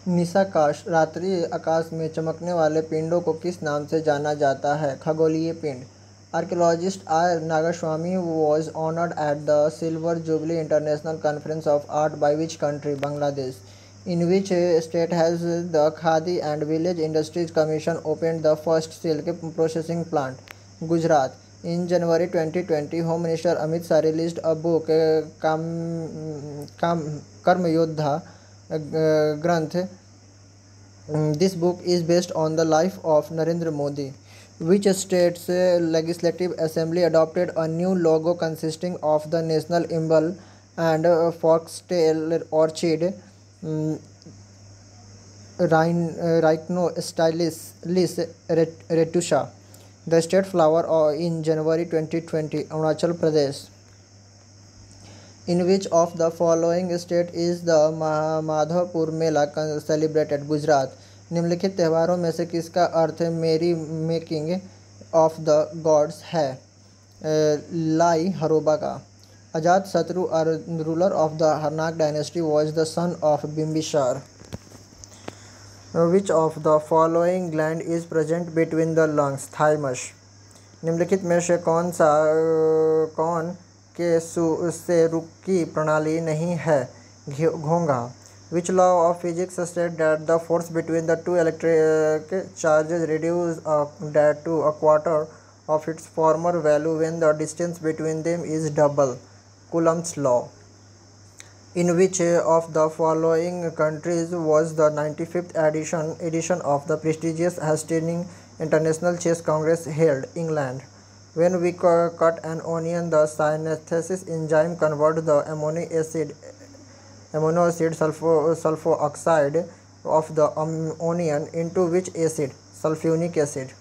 निशाकाश, रात्रि आकाश में चमकने वाले पिंडों को किस नाम से जाना जाता है? खगोलीय पिंड। Archaeologist R. Nagaswamy was honored at the Silver Jubilee International Conference of Art by which country? Bangladesh. In which state has the Khadi and Village Industries Commission opened the first silk processing plant? Gujarat. In January 2020, Home Minister Amit Shah released a book, Karma Yodha Granth. This book is based on the life of Narendra Modi. Which state's legislative assembly adopted a new logo consisting of the national emblem and foxtail orchid, Rhinostylis retusha, the state flower in January 2020? Arunachal Pradesh. In which of the following state is the Madhavpur Mela celebrated? Gujarat. निम्नलिखित त्योहारों में से किसका अर्थ मेरी making of the gods है? लाई हरोबा का। Ajatashatru ruler of the Haryanka dynasty was the son of Bimbisara. Which of the following gland is present between the lungs? Thymus. निम्नलिखित में से कौन के से रुक की प्रणाली नहीं है? घोंघा। Which law of physics states that the force between the two electric charges reduces to a quarter of its former value when the distance between them is double? Coulomb's law. In which of the following countries was the 95th edition of the prestigious Hastings International Chess Congress held? England. When we cut an onion, the synthesis enzyme converts the amino acid sulfoxide of the onion into which acid? Sulfonic acid.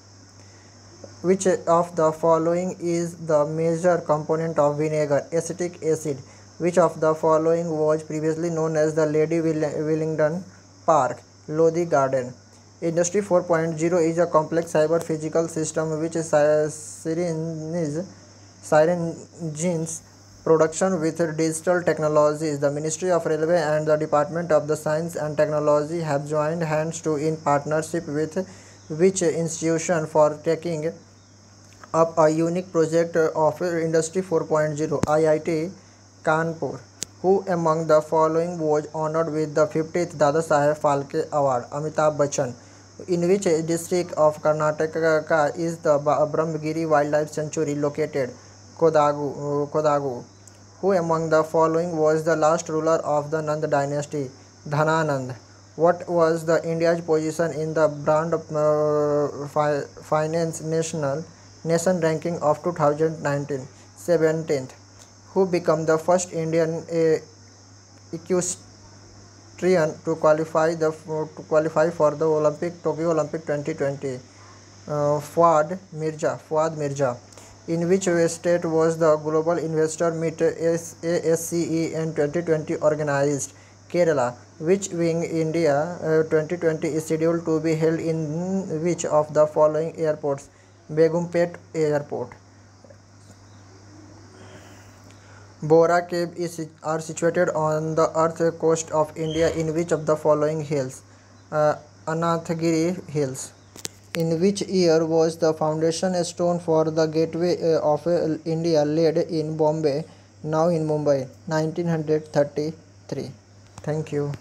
Which of the following is the major component of vinegar? Acetic acid. Which of the following was previously known as the Lady Willingdon Park? Lodhi Garden. Industry 4.0 is a complex cyber physical system which synergizes production with digital technologies. The Ministry of Railway and the Department of the Science and Technology have joined hands to in partnership with which institution for taking up a unique project of Industry 4.0? IIT Kanpur. Who among the following was honored with the 50th Dada Saheb Phalke Award? Amitabh Bachchan. In which district of Karnataka is the Brahmagiri Wildlife Sanctuary located? Kodagu. Who among the following was the last ruler of the Nand dynasty? Dhananand. What was the India's position in the Brand Finance Nation ranking of 2019? 17th. Who became the first Indian equestrian to qualify for the Tokyo Olympic 2020? Fuad Mirza. In which state was the Global Investor Meet ASCE in 2020 organized? Kerala. Which Wing India 2020 is scheduled to be held in which of the following airports? Begumpet Airport. Bora Caves are situated on the earth coast of India in which of the following hills? Anathagiri Hills. In which year was the foundation stone for the Gateway of India laid in Bombay, now in Mumbai? 1933. Thank you.